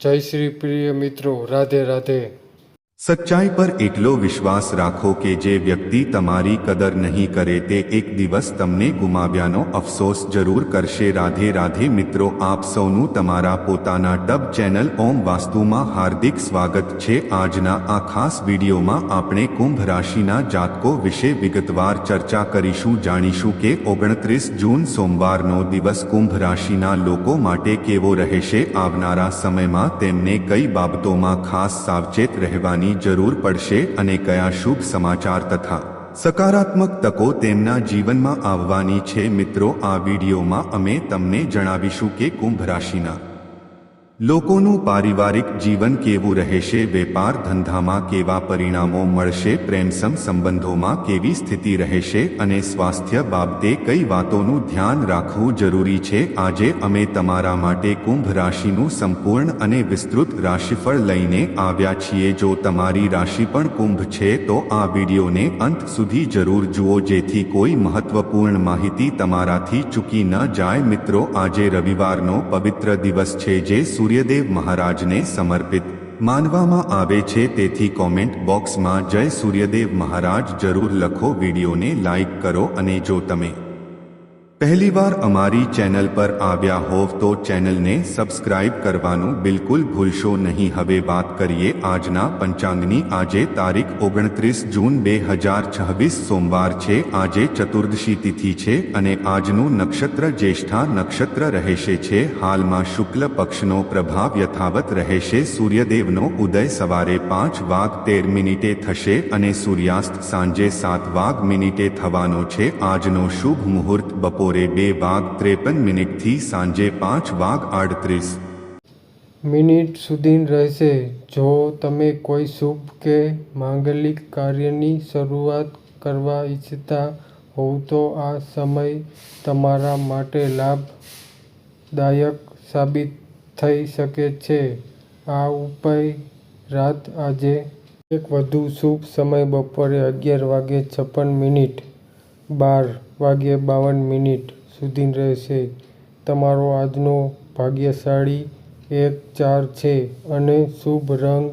જય શ્રી પ્રિય મિત્રો, રાધે રાધે। સચ્ચાઈ પર એટલો વિશ્વાસ રાખો કે જે વ્યક્તિ તમારી કદર નહીં કરે તે એક દિવસ તમને ગુમાવ્યાનો અફસોસ જરૂર કરશે। રાધે રાધે મિત્રો, આપ સૌનું તમારા પોતાના ટબ ચેનલ ઓમ વાસ્તુમાં હાર્દિક સ્વાગત છે। આજના આ ખાસ વિડીયોમાં આપણે કુંભ રાશિના જાતકો વિશે વિગતવાર ચર્ચા કરીશું। જાણીશું કે 29 જૂન સોમવારનો દિવસ કુંભ રાશિના લોકો માટે કેવો રહેશે। આવનારા સમયમાં તેમને કઈ બાબતોમાં ખાસ સાવચેત રહેવાની જરૂર પડશે અને કયા શુભ સમાચાર તથા સકારાત્મક તકો તેમના જીવનમાં આવવાની છે। મિત્રો, આ વિડીયોમાં અમે તમને જણાવીશું કે કુંભ રાશિના લોકોનું પારિવારિક જીવન કેવું રહેશે, વેપાર ધંધામાં કેવા પરિણામો મળશે, પ્રેમસમ સંબંધોમાં કેવી સ્થિતિ રહેશે અને સ્વાસ્થ્ય બાબતે કઈ વાતોનું ધ્યાન રાખવું જરૂરી છે। આજે અમે તમારા માટે કુંભ રાશિનું સંપૂર્ણ અને વિસ્તૃત રાશિફળ લઈને આવ્યા છીએ। જો તમારી રાશિ પણ કુંભ છે તો આ વિડીયોને અંત સુધી જરૂર જુઓ જેથી કોઈ મહત્વપૂર્ણ માહિતી તમારાથી ચૂકી ન જાય। મિત્રો, આજે રવિવારનો પવિત્ર દિવસ છે જે સૂર્યદેવ મહારાજને સમર્પિત માનવામાં આવે છે, તેથી કોમેન્ટ બોક્સમાં જય સૂર્યદેવ મહારાજ જરૂર લખો। વિડીયોને લાઈક કરો અને જો તમે પહેલીવાર અમારી ચેનલ પર આવ્યા હોવ તો ચેનલને સબસ્ક્રાઇબ કરવાનું બિલકુલ ભૂલશો નહીં। હવે વાત કરીએ આજના પંચાંગની। આજે તારીખ 29 જૂન 2026 સોમવાર છે। આજે ચતુર્દશી તિથિ છે અને આજનું નક્ષત્ર જ્યેષ્ઠા નક્ષત્ર રહેશે છે। હાલમાં શુક્લ પક્ષનો પ્રભાવ યથાવત રહેશે। સૂર્યદેવનો ઉદય સવારે 5:13 થશે અને સૂર્યાસ્ત સાંજે 7:00 થવાનો છે। આજનો શુભ મુહૂર્ત બપોરે 2:53 થી સાંજે 5:38 સુધી રહેશે। જો તમે કોઈ શુભ કે માંગલિક કાર્યની શરૂઆત કરવા ઈચ્છતા હોવ તો આ સમય તમારા માટે લાભદાયક સાબિત થઈ શકે છે। આ ઉપરાંત આજે એક વધુ શુભ સમય બપોરે 11:56 12:52 સુધી રહેશે। તમારો આજનો ભાગ્યશાળી અંક 4 છે અને શુભ રંગ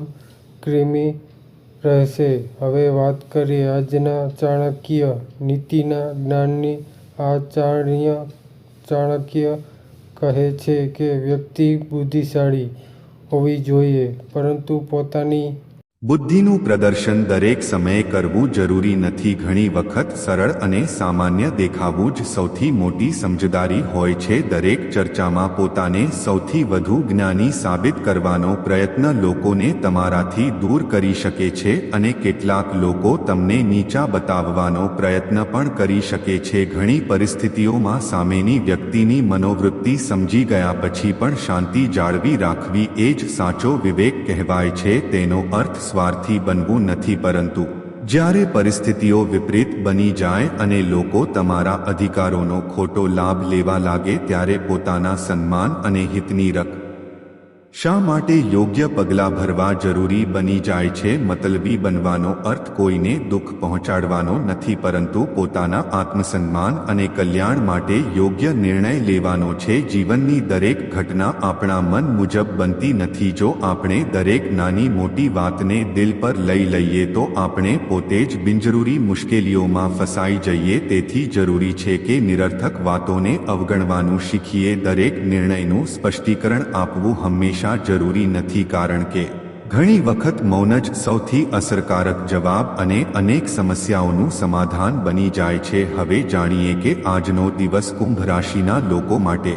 ક્રીમી રહેશે। હવે વાત કરીએ આજના ચાણક્ય નીતિના જ્ઞાનની। ચાણક્ય કહે છે કે વ્યક્તિ બુદ્ધિશાળી હોવી જોઈએ પરંતુ પોતાની બુદ્ધિનું પ્રદર્શન દરેક સમયે કરવું જરૂરી નથી। ઘણી વખત સરળ અને સામાન્ય દેખાવું જ સૌથી મોટી સમજદારી હોય છે। દરેક ચર્ચામાં પોતાને સૌથી વધુ જ્ઞાની સાબિત કરવાનો પ્રયત્ન લોકોને તમારાથી દૂર કરી શકે છે અને કેટલાક લોકો તમને નીચા બતાવવાનો પ્રયત્ન પણ કરી શકે છે। ઘણી પરિસ્થિતિઓમાં સામેની વ્યક્તિની મનોવૃત્તિ સમજી ગયા પછી પણ શાંતિ જાળવી રાખવી એ જ સાચો વિવેક કહેવાય છે। તેનો અર્થ સ્વાર્થી બનવું નથી, પરંતુ જ્યારે પરિસ્થિતિઓ વિપરીત બની જાય અને લોકો તમારા અધિકારોનો ખોટો લાભ લેવા લાગે ત્યારે પોતાના સન્માન અને હિતની રક્ષા માટે યોગ્ય પગલાં ભરવા જરૂરી બની જાય છે। મતલબી બનવાનો અર્થ કોઈને દુઃખ પહોંચાડવાનો નથી, પરંતુ પોતાના આત્મસન્માન અને કલ્યાણ માટે યોગ્ય નિર્ણય લેવાનો છે। જીવનની દરેક ઘટના આપણા મન મુજબ બનતી નથી। જો આપણે દરેક નાની મોટી વાતને દિલ પર લઈ લઈએ તો આપણે પોતે જ બિનજરૂરી મુશ્કેલીઓમાં ફસાઈ જઈએ। તેથી જરૂરી છે કે નિરર્થક વાતોને અવગણવાનું શીખીએ। દરેક નિર્ણયનું સ્પષ્ટીકરણ આપવું હંમેશા જરૂરી નથી, કારણ કે ઘણી વખત મૌન જ સૌથી અસરકારક જવાબ અને અનેક સમસ્યાઓનું સમાધાન બની જાય છે। હવે જાણીએ કે આજનો દિવસ કુંભ રાશિના લોકો માટે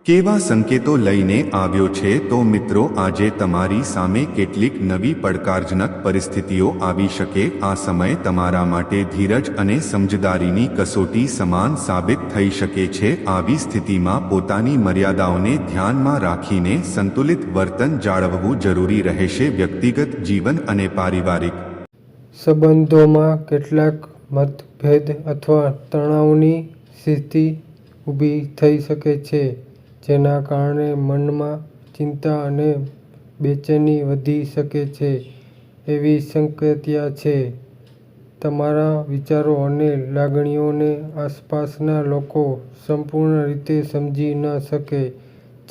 કેવા સંકેતો લઈને આવ્યો છે। તો મિત્રો, આજે તમારી સામે કેટલીક નવી પડકારજનક પરિસ્થિતિઓ આવી શકે। આ સમય તમારા માટે ધીરજ અને સમજદારીની કસોટી સમાન સાબિત થઈ શકે છે। આવી સ્થિતિમાં પોતાની મર્યાદાઓને ધ્યાનમાં રાખીને સંતુલિત વર્તન જાળવવું જરૂરી રહેશે। વ્યક્તિગત જીવન અને પારિવારિક સંબંધોમાં કેટલાક મતભેદ અથવા તણાવની સ્થિતિ ઊભી થઈ શકે છે, જેના કારણે મનમાં ચિંતા અને બેચેની વધી શકે છે। એવી શક્યતા છે તમારા વિચારો અને લાગણીઓને આસપાસના લોકો સંપૂર્ણ રીતે સમજી ન શકે,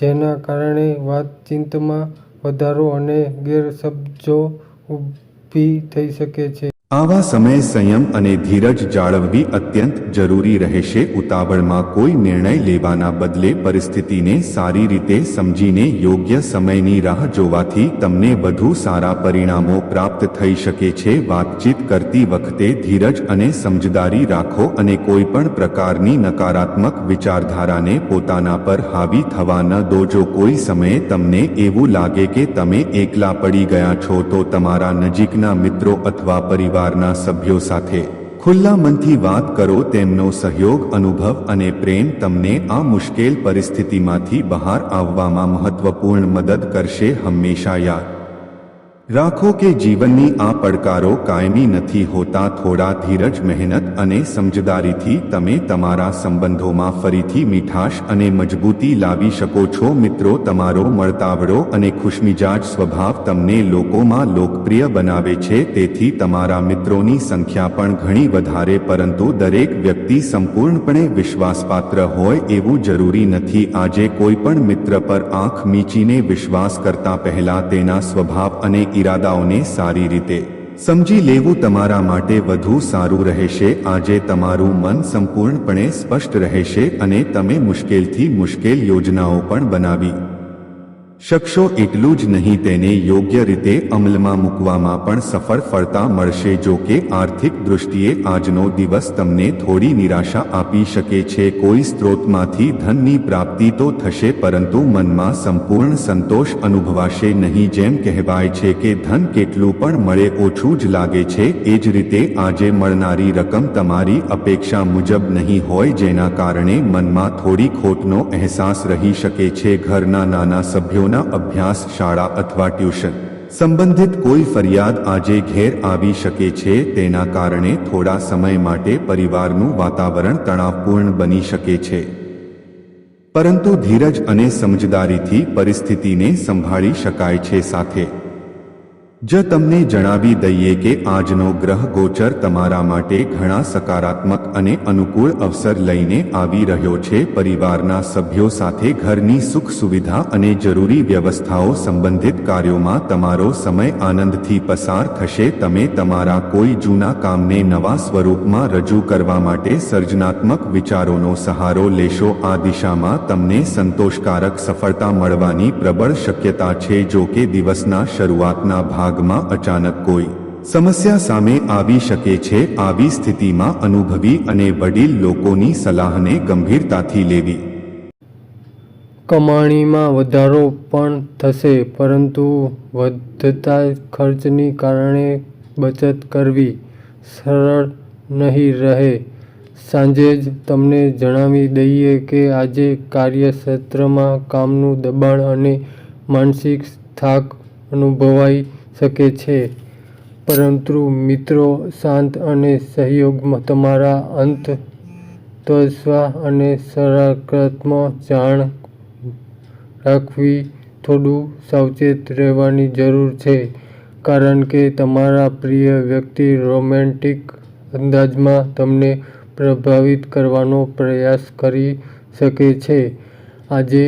જેના કારણે વાતચીતમાં વધારો અને ગેરસમજો ઊભી થઈ શકે છે. આવા સમયે સંયમ અને ધીરજ જાળવવી અત્યંત જરૂરી રહેશે. ઉતાવળમાં કોઈ નિર્ણય લેવાના બદલે પરિસ્થિતિને સારી રીતે સમજીને યોગ્ય સમયની રાહ જોવાથી તમને વધુ સારા પરિણામો પ્રાપ્ત થઈ શકે છે. વાતચીત કરતી વખતે ધીરજ અને સમજદારી રાખો અને કોઈ પણ પ્રકારની નકારાત્મક વિચારધારાને પોતાના પર હાવી થવા ન દો. જો કોઈ સમયે તમને એવું લાગે કે તમે એકલા પડી ગયા છો તો તમારા નજીકના મિત્રો અથવા પરિવારના સભ્યો સાથે ખુલ્લા મનથી વાત કરો. તેમનો સહયોગ, અનુભવ અને પ્રેમ તમને આ મુશ્કેલ પરિસ્થિતિમાંથી બહાર આવવામાં મહત્વપૂર્ણ મદદ કરશે. હંમેશા યાદ રાખો કે જીવનની આ પડકારો કાયમી નથી હોતા. થોડા ધીરજ, મહેનત અને સમજદારીથી તમે તમારા સંબંધોમાં ફરીથી મીઠાશ અને મજબૂતી લાવી શકો છો. મિત્રો, તમારો મળતાવડો અને ખુશમિજાજ સ્વભાવ તમને લોકોમાં લોકપ્રિય બનાવે છે. તેથી તમારા મિત્રોની સંખ્યા પણ ઘણી વધારે, પરંતુ દરેક વ્યક્તિ સંપૂર્ણપણે વિશ્વાસપાત્ર હોય એવું જરૂરી નથી. આજે કોઈ પણ મિત્ર પર આંખ મીચીને વિશ્વાસ કરતા પહેલા તેના સ્વભાવ અને ઈરાદાઓને સારી રીતે સમજી લેવું તમારા માટે વધુ સારું રહેશે. આજે તમારું મન સંપૂર્ણપણે સ્પષ્ટ રહેશે અને તમે મુશ્કેલથી મુશ્કેલ યોજનાઓ પણ બનાવી શકશો. એટલું જ નહીં, તેને યોગ્ય રીતે અમલમાં મૂકવામાં પણ સફળતા મળશે. જો કે આર્થિક દૃષ્ટિએ આજનો દિવસ તમને થોડી નિરાશા આપી શકે છે. કોઈ સ્ત્રોતમાંથી ધનની પ્રાપ્તિ તો થશે, પરંતુ મનમાં સંપૂર્ણ સંતોષ અનુભવાશે નહીં. જેમ કહેવાય છે કે ધન કેટલું પણ મળે ઓછું જ લાગે છે, એ જ રીતે આજે મળનારી રકમ તમારી અપેક્ષા મુજબ નહીં હોય, જેના કારણે મનમાં થોડી ખોટનો અહેસાસ રહી શકે છે. ઘરના નાના સભ્યોના અભ્યાસ, શાળા અથવા ટ્યુશન સંબંધિત કોઈ ફરિયાદ આજે ઘેર આવી શકે છે. તેના કારણે થોડા સમય માટે પરિવારનું વાતાવરણ તણાવપૂર્ણ બની શકે છે, પરંતુ ધીરજ અને સમજદારીથી પરિસ્થિતિને સંભાળી શકાય છે. સાથે જ તમને જણાવી દઈએ કે આજનો ગ્રહ ગોચર તમારા માટે ઘણા સકારાત્મક અને અનુકૂળ અવસર લઈને આવી રહ્યો છે. પરિવારના સભ્યો સાથે ઘરની સુખ સુવિધા અને જરૂરી વ્યવસ્થાઓ સંબંધિત કાર્યોમાં તમારો સમય આનંદથી પસાર થશે. તમે તમારા કોઈ જૂના કામને નવા સ્વરૂપમાં રજૂ કરવા માટે સર્જનાત્મક વિચારોનો સહારો લેશો. આ દિશામાં તમને સંતોષકારક સફળતા મળવાની પ્રબળ શક્યતા છે. જો કે દિવસના શરૂઆતના ભાગમાં અચાનક કોઈ સમસ્યા સામે આવી શકે છે. આવી સ્થિતિમાં અનુભવી અને વડીલ લોકોની સલાહને ગંભીરતાથી લેવી. કમાણીમાં વધારો પણ થશે, પરંતુ વધતા ખર્ચની કારણે બચત કરવી સરળ નહીં રહે. સાંજે જ તમને જણાવી દઈએ કે આજે કાર્યક્ષેત્રમાં કામનું દબાણ અને માનસિક થાક અનુભવાઈ શકે છે, પરંતુ મિત્રો, શાંત અને સહયોગ તમારા આત્મવિશ્વાસ અને સકારાત્મક જાણ રાખવી. થોડું સાવચેત રહેવાની જરૂર છે, કારણ કે તમારા પ્રિય વ્યક્તિ રોમેન્ટિક અંદાજમાં તમને પ્રભાવિત કરવાનો પ્રયાસ કરી શકે છે. આજે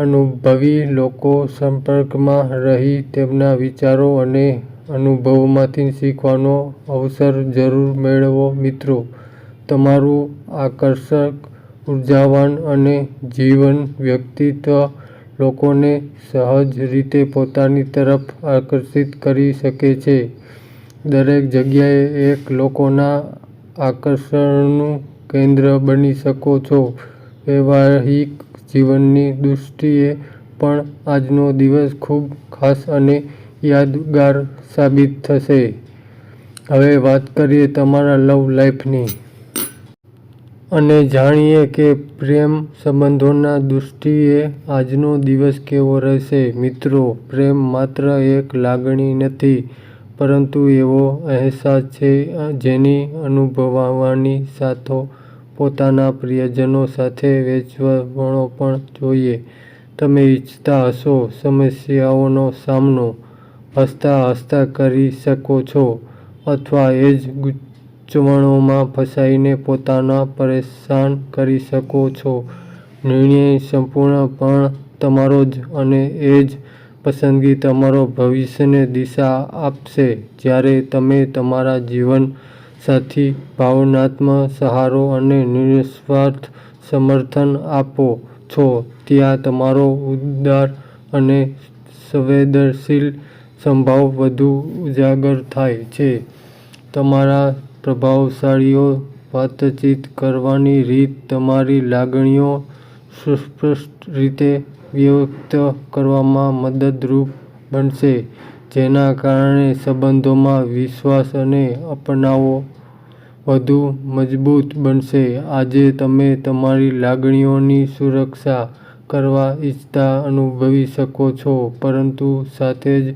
અનુભવી લોકો સંપર્કમાં રહી તેમના વિચારો અને અનુભવોમાંથી શીખવાનો અવસર જરૂર મેળવો. મિત્રો, તમારું આકર્ષક, ઉર્જાવાન અને જીવંત વ્યક્તિત્વ લોકોને સહજ રીતે પોતાની તરફ આકર્ષિત કરી શકે છે. દરેક જગ્યાએ એક લોકોના આકર્ષણનું કેન્દ્ર બની શકો છો. વૈવાહિક જીવનની દૃષ્ટિએ પણ આજનો દિવસ ખૂબ ખાસ અને યાદગાર સાબિત થશે. હવે વાત કરીએ તમારા લવ લાઈફની અને જાણીએ કે પ્રેમ સંબંધોના દૃષ્ટિએ આજનો દિવસ કેવો રહેશે. મિત્રો, પ્રેમ માત્ર એક લાગણી નથી, પરંતુ એવો અહેસાસ છે જેની અનુભવવાની સાથે પોતાના પ્રિયજનો સાથે વહેંચવો પણ જોઈએ. તમે ઇચ્છતા હશો સમસ્યાઓનો સામનો હસતા હસતા કરી શકો છો, અથવા એ જ ગૂંચવણોમાં ફસાઈને પોતાને પરેશાન કરી શકો છો. નિર્ણય સંપૂર્ણપણે તમારો જ અને એ જ પસંદગી તમારો ભવિષ્યને દિશા આપશે. જ્યારે તમે તમારા જીવન સાથી ભાવનાત્મક સહારો અને નિસ્વાર્થ સમર્થન આપો છો, ત્યાં તમારો ઉદાર અને સંવેદનશીલ સ્વભાવ વધુ ઉજાગર થાય છે. તમારા પ્રભાવશાળી વાતચીત કરવાની રીત તમારી લાગણીઓ સુસ્પષ્ટ રીતે વ્યક્ત કરવામાં મદદરૂપ બનશે, જેના કારણે સંબંધોમાં વિશ્વાસ અને અપનાવો વધુ મજબૂત બનશે. આજે તમે તમારી લાગણીઓની સુરક્ષા કરવા ઇચ્છતા અનુભવી શકો છો, પરંતુ સાથે જ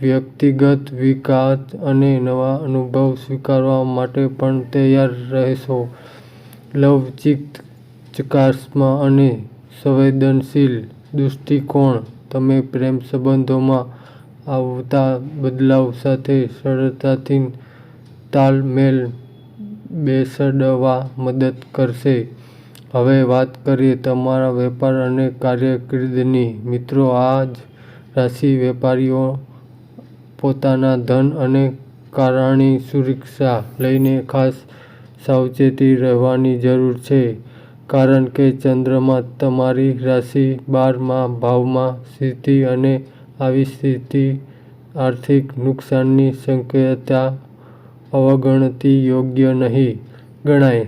વ્યક્તિગત વિકાસ અને નવા અનુભવ સ્વીકારવા માટે પણ તૈયાર રહેશો. લવચીક, ચકાસવા અને સંવેદનશીલ દૃષ્ટિકોણ તમે પ્રેમ સંબંધોમાં આવતા બદલાવ સાથે સરળતાથી તાલમેલ બેસાડવા મદદ કરશે. હવે વાત કરીએ તમારા વેપાર અને કારકિર્દીની. મિત્રો, આ જ રાશિ વેપારીઓ પોતાના ધન અને નાણાંની સુરક્ષા લઈને ખાસ સાવચેતી રહેવાની જરૂર છે, કારણ કે ચંદ્રમા તમારી રાશિ 12મા ભાવમાં સ્થિત અને આવી સ્થિતિ આર્થિક નુકસાનની શક્યતા અવગણવી યોગ્ય નહીં ગણાય.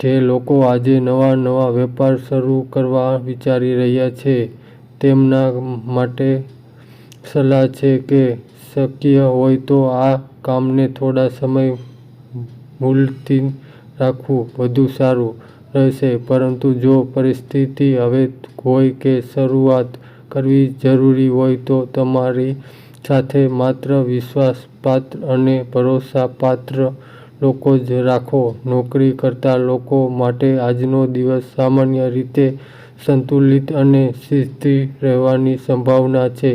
જે લોકો આજે નવા વેપાર શરૂ કરવા વિચારી રહ્યા છે, તેમના માટે સલાહ છે કે શક્ય હોય તો આ કામને થોડા સમય મુલતવી રાખવું વધુ સારું રહેશે. પરંતુ જો પરિસ્થિતિ એવી હોય કે શરૂઆત કરવી જરૂરી હોય, તો તમારી સાથે માત્ર વિશ્વાસપાત્ર અને ભરોસાપાત્ર લોકો જ રાખો. નોકરી કરતા લોકો માટે આજનો દિવસ સામાન્ય રીતે સંતુલિત અને સ્થિર રહેવાની સંભાવના છે.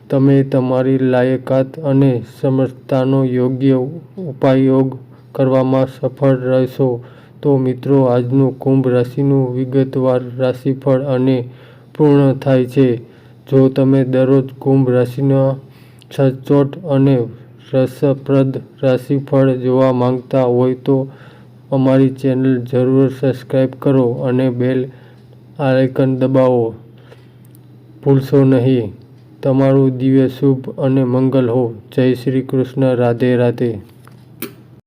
તમે તમારી લાયકાત અને ક્ષમતાનો યોગ્ય ઉપયોગ કરવામાં સફળ રહેશો. તો મિત્રો, આજનું કુંભ રાશિનું વિગતવાર રાશિફળ અહીં પૂર્ણ થાય છે. જો તમે દરરોજ કુંભ રાશિના સચોટ અને રસપ્રદ રાશિફળ જોવા માંગતા હોય તો અમારી ચેનલ જરૂર સબસ્ક્રાઇબ કરો અને બેલ આઇકન દબાવવાનું ભૂલશો નહીં. તમારું દિવસ શુભ અને મંગલ હો. જય શ્રી કૃષ્ણ. રાધે રાધે.